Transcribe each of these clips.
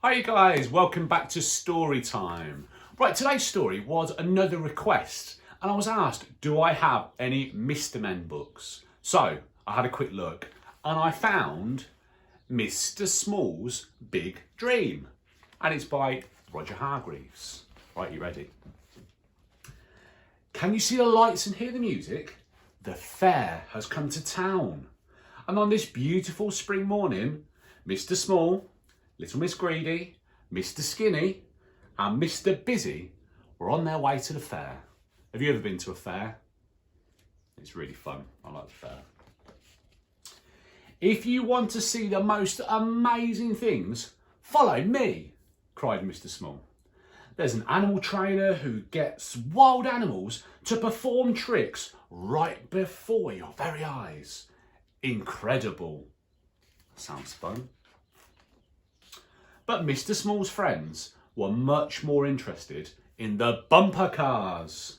Hi you guys, welcome back to Storytime. Right, today's story was another request and I was asked, do I have any Mr. Men books? So I had a quick look and I found Mr. Small's Big Dream and it's by Roger Hargreaves. Right, you ready? Can you see the lights and hear the music? The fair has come to town. And on this beautiful spring morning, Mr. Small, Little Miss Greedy, Mr. Skinny and Mr. Busy were on their way to the fair. Have you ever been to a fair? It's really fun. I like the fair. If you want to see the most amazing things, follow me, cried Mr. Small. There's an animal trainer who gets wild animals to perform tricks right before your very eyes. Incredible. Sounds fun. But Mr. Small's friends were much more interested in the bumper cars.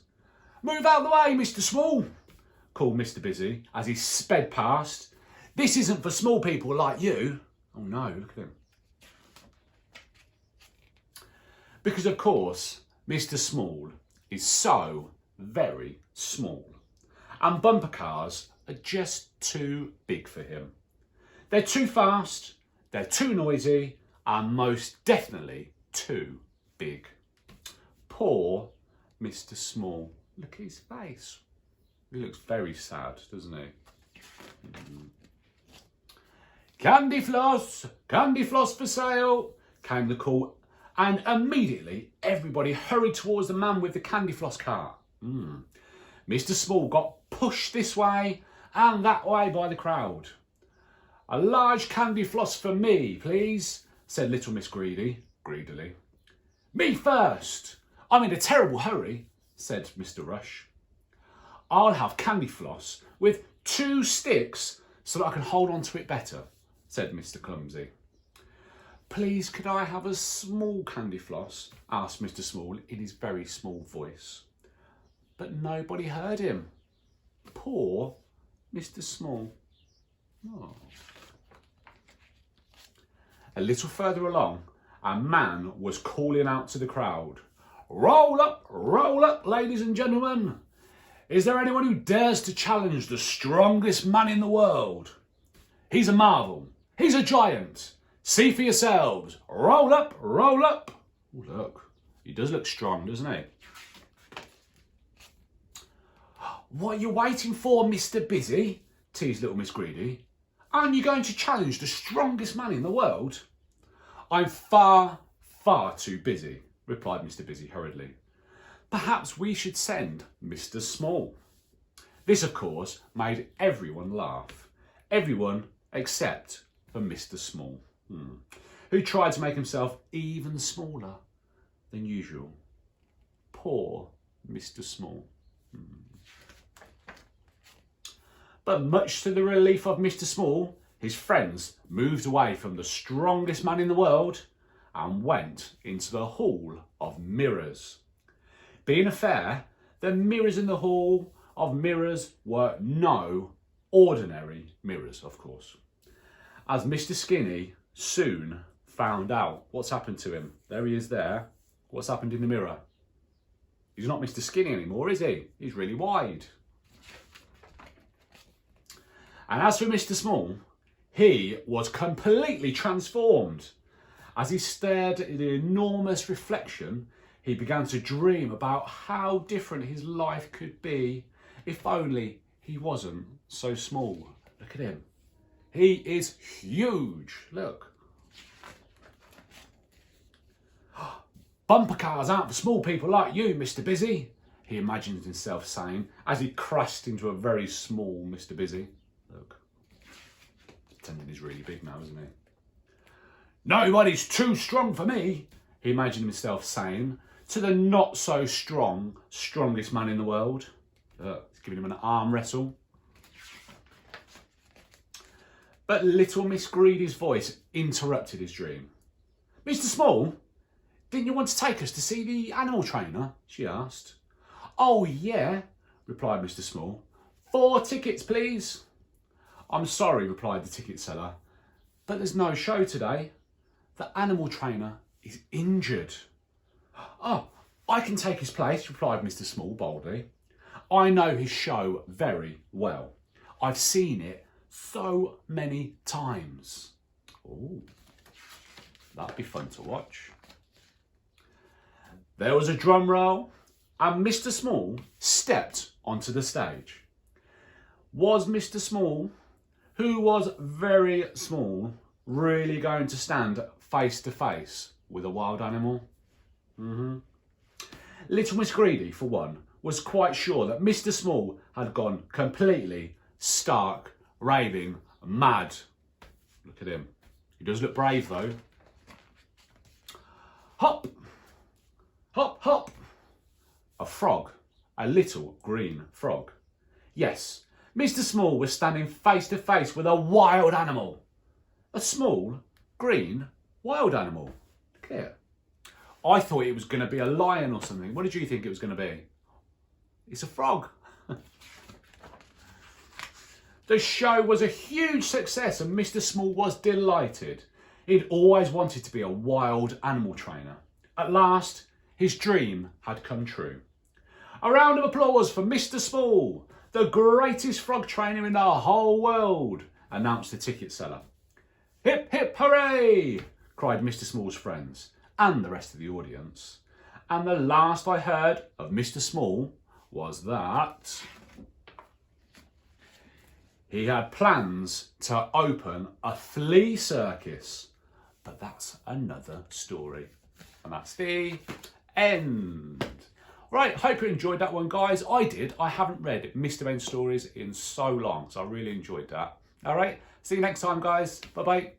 Move out of the way, Mr. Small, called Mr. Busy as he sped past. This isn't for small people like you. Oh no, look at him. Because of course, Mr. Small is so very small. And bumper cars are just too big for him. They're too fast, they're too noisy, and most definitely too big. Poor Mr. Small. Look at his face. He looks very sad, doesn't he? Candy floss for sale, came the call, and immediately everybody hurried towards the man with the candy floss cart. Mr. Small got pushed this way and that way by the crowd. A large candy floss for me, please, said Little Miss Greedy, greedily. Me first. I'm in a terrible hurry, said Mr. Rush. I'll have candy floss with 2 sticks so that I can hold on to it better, said Mr. Clumsy. Please, could I have a small candy floss? Asked Mr. Small in his very small voice. But nobody heard him. Poor Mr. Small. Oh. A little further along, a man was calling out to the crowd. Roll up, ladies and gentlemen. Is there anyone who dares to challenge the strongest man in the world? He's a marvel. He's a giant. See for yourselves. Roll up. Oh, look, he does look strong, doesn't he? What are you waiting for, Mr. Busy? Teased Little Miss Greedy. Aren't you going to challenge the strongest man in the world? I'm far too busy, replied Mr. Busy hurriedly. Perhaps we should send Mr. Small. This, of course, made everyone laugh. Everyone except for Mr. Small, who tried to make himself even smaller than usual. Poor Mr. Small. But much to the relief of Mr. Small, his friends moved away from the strongest man in the world and went into the Hall of Mirrors. Being a fair, the mirrors in the Hall of Mirrors were no ordinary mirrors, of course. As Mr. Skinny soon found out what's happened to him. There he is there. What's happened in the mirror? He's not Mr. Skinny anymore, is he? He's really wide. And as for Mr. Small, he was completely transformed. As he stared at the enormous reflection, he began to dream about how different his life could be if only he wasn't so small. Look at him. He is huge. Look. Bumper cars aren't for small people like you, Mr. Busy, he imagined himself saying as he crashed into a very small Mr. Busy. Look, pretending he's really big now, isn't he? Nobody's too strong for me, he imagined himself saying to the not so strong, strongest man in the world. Look, he's giving him an arm wrestle. But Little Miss Greedy's voice interrupted his dream. Mr. Small, didn't you want to take us to see the animal trainer? She asked. Oh yeah, replied Mr. Small. 4 tickets, please. I'm sorry, replied the ticket seller, but there's no show today. The animal trainer is injured. Oh, I can take his place, replied Mr. Small boldly. I know his show very well. I've seen it so many times. Oh, that'd be fun to watch. There was a drum roll and Mr. Small stepped onto the stage. Was Mr. Small, who was very small, really going to stand face to face with a wild animal? Little Miss Greedy, for one, was quite sure that Mr. Small had gone completely stark, raving mad. Look at him. He does look brave though. Hop, hop, hop. A frog, a little green frog. Yes, Mr. Small was standing face to face with a wild animal. A small, green, wild animal. Look here. I thought it was going to be a lion or something. What did you think it was going to be? It's a frog. The show was a huge success and Mr. Small was delighted. He'd always wanted to be a wild animal trainer. At last, his dream had come true. A round of applause for Mr. Small, the greatest frog trainer in the whole world, announced the ticket seller. Hip, hip, hooray, cried Mr. Small's friends and the rest of the audience. And the last I heard of Mr. Small was that he had plans to open a flea circus. But that's another story. And that's the end. Right, hope you enjoyed that one, guys. I did. I haven't read Mr. Ben's stories in so long, so I really enjoyed that. All right, see you next time, guys. Bye-bye.